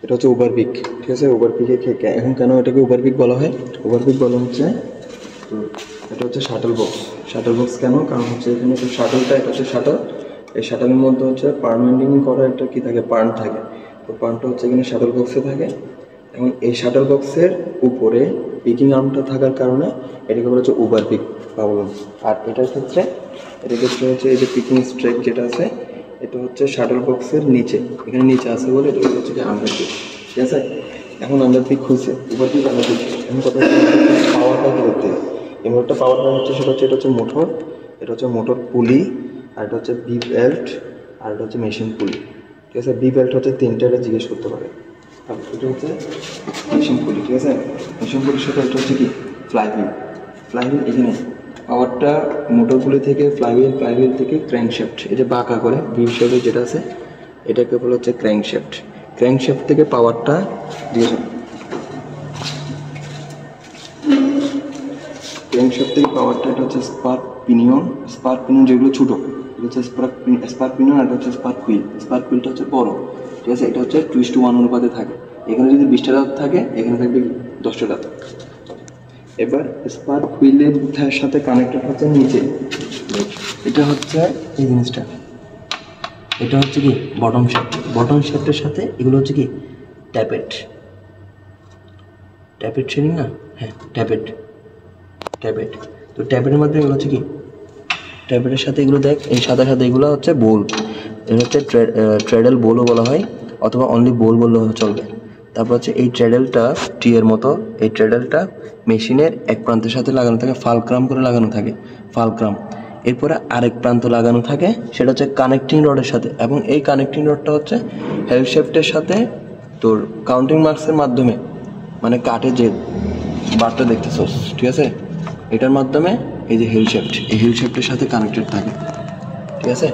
এটা হচ্ছে ওভারপিক, ঠিক আছে। ওভারপিকে এখন কেন এটাকে ওভারপিক বলা হয়? ওভারপিক বলা হচ্ছে তো এটা হচ্ছে শাটল বক্স। শাটল বক্স কেন? কারণ হচ্ছে এখানে একটা শাটলটা, এটা হচ্ছে শাটল, এই শাটলের মধ্যে হচ্ছে পারমেন্টিং করা একটা কী থাকে, পার্ন থাকে। তো পার্নটা হচ্ছে এখানে শাটল বক্সে থাকে। এবং এই শাটল বক্সের উপরে পিকিং আর্মটা থাকার কারণে এটাকে বলা হচ্ছে ওভারপিক প্রবলেম। আর এটার ক্ষেত্রে হচ্ছে এই যে পিকিং স্ট্রাইক যেটা আছে, এটা হচ্ছে শাটল বক্সের নিচে, এখানে নিচে আছে বলে এটা হচ্ছে কি আন্ডারপিক, ঠিক আছে। এখন আন্ডারপিক খুলছে, ওভারপিক আন্ডারপিক। এখন কথা হচ্ছে পাওয়ারটা কী করতে হবে? এই মোটরটা পাওয়ারটা হচ্ছে সেটা হচ্ছে এটা হচ্ছে মোটর, এটা হচ্ছে মোটর পুলি, আর এটা হচ্ছে বি বেল্ট, আর এটা হচ্ছে মেশিন পুলি, ঠিক আছে। বি বেল্ট হচ্ছে তিনটা, এটা জিজ্ঞেস করতে পারে। আর এটা হচ্ছে মেশিন পুলি, ঠিক আছে। মেশিন পুলির সাথে এটা হচ্ছে কি ফ্লাইহুইল। ফ্লাইহুইল এখানে পাওয়ারটা মোটর পুলি থেকে ফ্লাইহুইল থেকে ক্র্যাঙ্কশ্যাফট, এই যে বাঁকা করে ভি শেপে যেটা আছে এটাকে বলা হচ্ছে ক্র্যাঙ্কশ্যাফট। ক্র্যাঙ্কশ্যাফট থেকে পাওয়ারটা দিয়েছে, ক্র্যাঙ্কশ্যাফট থেকে পাওয়ারটা এটা হচ্ছে স্পার্ক পিনিয়ন। স্পার্ক পিনিয়ন যেগুলো ছোটো এটা হচ্ছে স্পার্ক পিনিয়ন, আর এটা হচ্ছে স্পার্ক হুইল। স্পার্ক হুইলটা হচ্ছে বড়, ঠিক আছে। এটা হচ্ছে 2:1 অনুপাতে থাকে। এখানে যদি 20টা দাঁত থাকে, এখানে থাকবে 10টা দাঁত। এবার স্পার্ক হুইলের সাথে কানেক্টেড হচ্ছে নিচে, এটা হচ্ছে এই জিনিসটা, এটা হচ্ছে কি বটম শেফট। বটম শেফটের সাথে এগুলো হচ্ছে কি ট্যাপেট, ট্যাপেট শেডিং না, হ্যাঁ ট্যাপেট। তো ট্যাপেটের মধ্যে এগুলো হচ্ছে কি ট্যাপেটের সাথে এগুলো দেখ, এই সাদা সাদা এগুলো হচ্ছে বোল, এটা হচ্ছে ট্রেডেল বোলও বলা হয়, অথবা অনলি বোল বললেও চলবে। তারপর হচ্ছে এই ট্রেডেলটা টি এর মতো, এই ট্রেডেলটা মেশিনের এক প্রান্তের সাথে লাগানো থাকে, ফালক্রাম করে লাগানো থাকে, ফালক্রাম। এরপরে আরেক প্রান্ত লাগানো থাকে, সেটা হচ্ছে কানেক্টিং রডের সাথে, এবং এই কানেক্টিং রডটা হচ্ছে হেল শেফটের সাথে তোর কাউন্টিং মার্কসের মাধ্যমে, মানে কাঠে যে বারটা দেখতেছোস, ঠিক আছে, এটার মাধ্যমে এই যে হিল শেফট, এই হিল শেফটের সাথে কানেক্টেড থাকে, ঠিক আছে।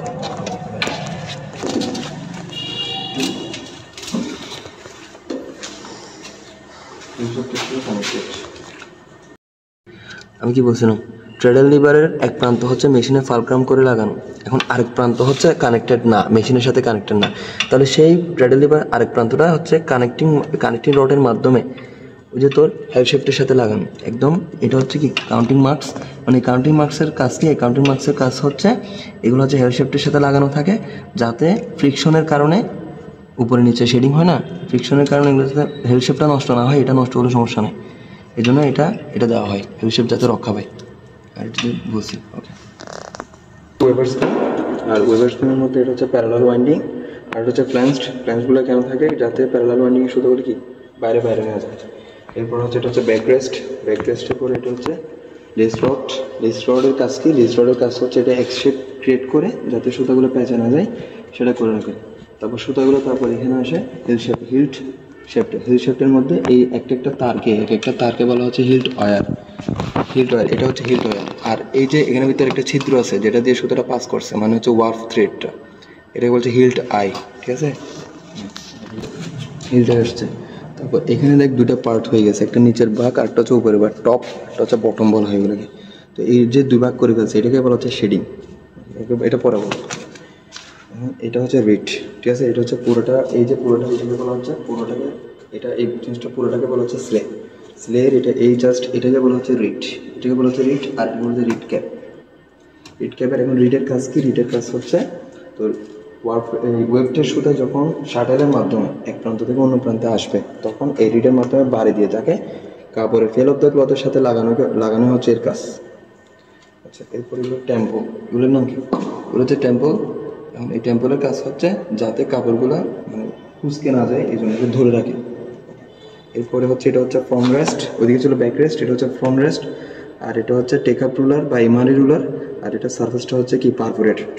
আমি কি বলছিলাম, ট্রেডেল লিভারের এক প্রান্ত হচ্ছে মেশিনে ফালক্রাম করে লাগানো, এখন আরেক প্রান্ত হচ্ছে কানেক্টেড না, মেশিনের সাথে কানেক্টেড না। তাহলে সেই ট্রেডেল লিভার আরেক প্রান্তটা হচ্ছে কানেক্টিং রডের মাধ্যমে ওই যে তোর হেল শেফটের সাথে লাগানো একদম। এটা হচ্ছে কি কাউন্টিং মার্কস, মানে কাউন্টিং মার্কসের কাজ কি? কাউন্টিং মার্কসের কাজ হচ্ছে এগুলো হচ্ছে হেল শেফটের সাথে লাগানো থাকে, যাতে ফ্রিকশনের কারণে উপরে নিচে শেডিং হয় না, ফ্রিকশনের কারণে এগুলো যাতে হেল শেপটা নষ্ট না হয়, এটা নষ্ট হলে সমস্যা নেই, এই জন্য এটা দেওয়া হয়, হেল শেপ যাতে রক্ষা পায়। আর এটা বলছি ওকে। ওয়েবার স্পিন, আর ওয়েবার স্পিনের মধ্যে এটা হচ্ছে প্যারালাল ওয়াইন্ডিং, আর এটা হচ্ছে ফ্ল্যাঞ্জগুলো কেন থাকে? যাতে প্যারালাল ওয়াইন্ডিং শুধু করে কি বাইরে নেওয়া যায়। এরপর হচ্ছে এটা হচ্ছে ব্যাকরেস্টের পরে এটা হচ্ছে লেস রডের কাজ কি? লেস রডের কাজ হচ্ছে এটা এক্স শেপ ক্রিয়েট করে যাতে সুতাগুলো পেঁচা না যায়, সেটা করে রাখে। তারপর সুতাগুলো তারপর এখানে আসে হিল শেফটের মধ্যে এই একটা তারকে বলা হচ্ছে হিল্ট ওয়্যার। এটা হচ্ছে হিল্ট ওয়্যার। আর এই যে এখানে ভিতরে একটা ছিদ্র আছে যেটা দিয়ে সুতাটা পাস করছে, মানে হচ্ছে ওয়ার্ফ থ্রেডটা, এটাকে বলছে হিল্ট আই, ঠিক আছে। হিল্ট আসছে, তারপর এখানে দেখ দুটো পার্ট হয়ে গেছে, একটা নিচের ভাগ আর একটা হচ্ছে উপরের ভাগ, টপ, একটা হচ্ছে বটম বলা হয় এগুলোকে। তো এই যে দুই ভাগ করে ফেলছে এটাকে বলা হচ্ছে শেডিং, এটা পরে বলবো। এটা হচ্ছে রিট, ঠিক আছে। এটা হচ্ছে পুরোটা, এই যে পুরোটা এটাকে বলা হচ্ছে পুরোটাকে, এই জিনিসটা পুরোটাকে বলা হচ্ছে স্লের এটাকে বলা হচ্ছে রিট, আর এটা হচ্ছে রিট ক্যাপের। এখন রিটের কাজ কি? রিটের কাজ হচ্ছে তোর ওয়েবটের সুতা যখন শাটারের মাধ্যমে এক প্রান্ত থেকে অন্য প্রান্তে আসবে, তখন এই রিটের মাধ্যমে বাড়ি দিয়ে তাকে কাপড়ে ফেল অফ দ্য ক্লথের সাথে লাগানো হচ্ছে এর কাজ। আচ্ছা, এরপর এগুলো টেম্পো, এগুলোর নাম কি? এগুলো হচ্ছে টেম্পো। এখন এই টেম্পোলের কাজ হচ্ছে যাতে কাপড়গুলো মানে কুঁচকে না যায়, এই জন্য ধরে রাখে। এরপরে হচ্ছে এটা হচ্ছে ফ্রন্ট রেস্ট, ওইদিকে ছিল ব্যাক রেস্ট, এটা হচ্ছে ফ্রন্ট রেস্ট, আর এটা হচ্ছে টেকআপ রুলার বা এমআরই রুলার, আর এটা সারফেসটা হচ্ছে কি পারফোরেটেড।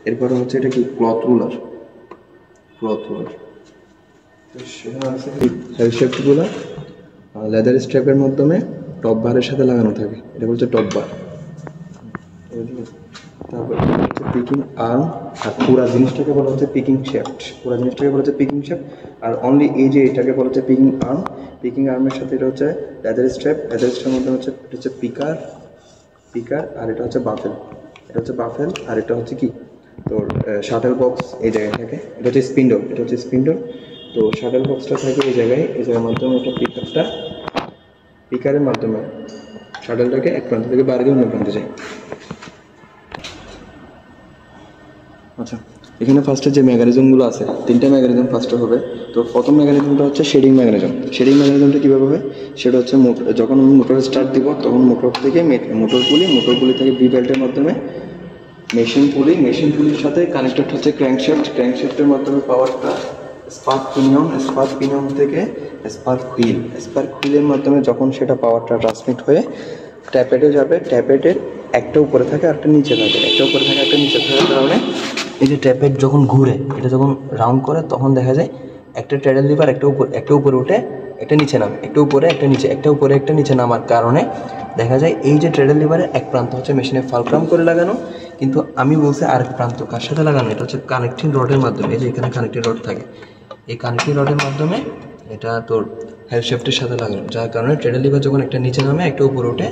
এরপরে হচ্ছে এটা কি ক্লথ রুলার। সেখানে আছে হেল শেপগুলো লেদার স্ট্র্যাপের মাধ্যমে টপ বারের সাথে লাগানো থাকে, এটা বলছে টপ বার। তারপর হচ্ছে পিকিং আর্ম, আর পুরা জিনিসটাকে বলা হচ্ছে পিকিং শেফট, আর অনলি এই যে এটাকে বলা হচ্ছে পিকিং আর্মের সাথে এটা হচ্ছে লেদার স্ট্র্যাপের মধ্যে হচ্ছে এটা হচ্ছে পিকার, আর এটা হচ্ছে বাফেল, আর এটা হচ্ছে কি তোর শাটল বক্স এই জায়গায় থাকে, এটা হচ্ছে স্পিন্ডল, তো শাটল বক্সটা থাকে এই জায়গায় মাধ্যমে একটা পিকারের মাধ্যমে শাটলটাকে এক প্রান্ত থেকে বাইরে দিয়ে অন্য প্রান্তে যায়। আচ্ছা, এখানে ফার্স্টে যে মেকানিজমগুলো আছে, 3টা মেকানিজম ফার্স্টে হবে। তো প্রথম মেকানিজমটা হচ্ছে শেডিং মেকানিজম। শেডিং মেকানিজমটা কীভাবে হবে, সেটা হচ্ছে যখন আমি মোটর স্টার্ট দিব তখন মোটর থেকে মোটর পুলি থেকে বি বেল্টের মাধ্যমে মেশিন পুলির সাথে কানেক্টেড হচ্ছে ক্র্যাঙ্কশ্যাফটের মাধ্যমে পাওয়ারটা স্পার্ক পিনিয়ন থেকে স্পার্ক হুইলের মাধ্যমে যখন সেটা পাওয়ারটা ট্রান্সমিট হয়ে ট্যাপেটে যাবে। ট্যাপেটের একটা উপরে থাকে একটা নিচে থাকে, থাকার কারণে এই যে ট্যাপেট যখন ঘুরে, এটা যখন রাউন্ড করে তখন দেখা যায় একটা ট্রেডেল লিভার একটা উপরে উঠে একটা নিচে নামে, একটা উপরে একটা নিচে নামার কারণে দেখা যায় এই যে ট্রেডেল লিভারের এক প্রান্ত হচ্ছে মেশিনে ফালক্রাম করে লাগানো, কিন্তু আমি বলছি আরেক প্রান্ত কার সাথে লাগানো, এটা হচ্ছে কানেক্টিং রডের মাধ্যমে। এই যে এখানে কানেক্টিং রড থাকে, এই কানেক্টিং রডের মাধ্যমে এটা তোর হেল শেফটের সাথে লাগানো, যার কারণে ট্রেডেল লিভার যখন একটা নিচে নামে একটা উপরে ওঠে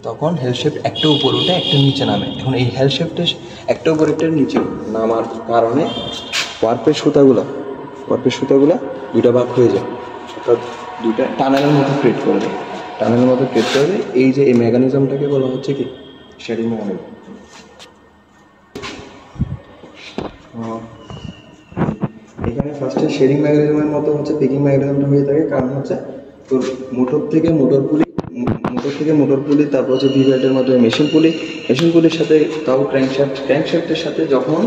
তখন হেল শেফট একটা উপরে উঠে একটা নিচে নামে। এখন এই হেল শেফটের একটা উপরে একটা নিচে নামার কারণে ওয়ার্পের সুতাগুলা দুইটা ভাগ হয়ে যায়, অর্থাৎ দুইটা টানেলের মতো ক্রিয়েট করে দেয়। এই যে এই মেকানিজমটাকে বলা হচ্ছে কি শেডিং মেকানিজম। এখানে ফার্স্টে শেডিং মেকানিজমের মতো হচ্ছে পিকিং মেকানিজমটা হয়ে থাকে, কারণ হচ্ছে তোর মোটর থেকে মোটর পুলি, তারপর হচ্ছে ভি বেল্টের মাধ্যমে মেশিন পুলির সাথে তাও ক্র্যাঙ্কশ্যাফটের সাথে যখন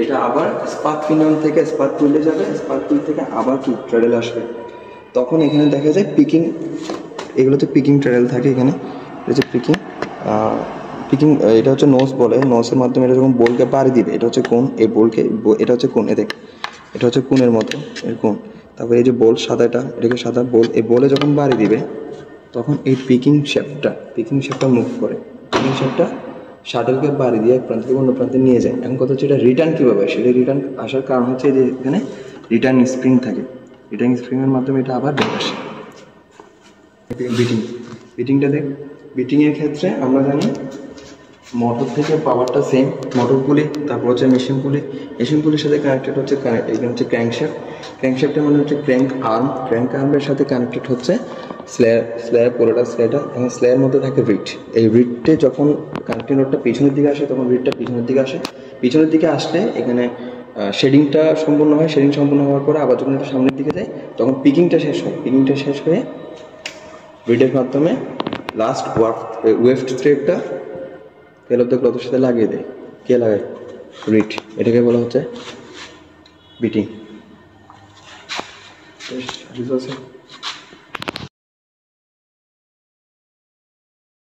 এটা আবার স্পার্ক পিনিয়ন থেকে স্পার্ক হুইলে যাবে, স্পার্ক হুইল থেকে আবার ট্রেডেল আসবে, তখন এখানে দেখা যায় পিকিং, এগুলোতে পিকিং ট্রেডেল থাকে। এখানে এটা হচ্ছে পিকিং, এটা হচ্ছে নোজ বলে। নোজের মাধ্যমে এটা যখন বোলকে পাড়ি দিবে, এটা হচ্ছে কোন, এই বোলকে, এটা হচ্ছে কোন, এটা হচ্ছে কোনের মতো এর কোন। তারপরে এই যে বোল সাদাটা, এটাকে সাদা বোল, এই বোলে যখন বাড়ি দিবে তখন এই পিকিং শেপটা মুভ করে, শাটলকে বাড়ি দিয়ে এক প্রান্ত থেকে অন্য প্রান্তে নিয়ে যায়। এখন কথা হচ্ছে এটা রিটার্ন কীভাবে আসে, রিটার্ন আসার কারণ হচ্ছে যে এখানে রিটার্ন স্প্রিং থাকে, স্প্রিংয়ের মাধ্যমে এটা আবার ব্যাক আসে। বিটিংটা দেখ, বিটিংয়ের ক্ষেত্রে আমরা জানি মোটর থেকে পাওয়ারটা সেম, মোটর পুলি, তারপর হচ্ছে মেশিন পুলির সাথে কানেক্টেড হচ্ছে এখানে হচ্ছে ক্র্যাঙ্কশ্যাফটের মানে হচ্ছে ক্র্যাঙ্ক আর্মের সাথে কানেক্টেড হচ্ছে স্ল্যাব পুরোটা স্ল্যাটা। এবং স্ল্যাবের মধ্যে থাকে রিট, এই রিটে যখন কানেক্টিং রডটা পিছনের দিকে আসে তখন রিটটা পিছনের দিকে আসলে এখানে শেডিংটা সম্পূর্ণ হয়। শেডিং সম্পূর্ণ হওয়ার পরে আবার যখন এটা সামনের দিকে যায় তখন পিকিংটা শেষ হয়ে রিটের মাধ্যমে last weft থ্রেডটা fail of the ক্লথের সাথে লাগিয়ে দেয়। কে লাগায়? রিট। এটাকে বলা হচ্ছে বিটিং।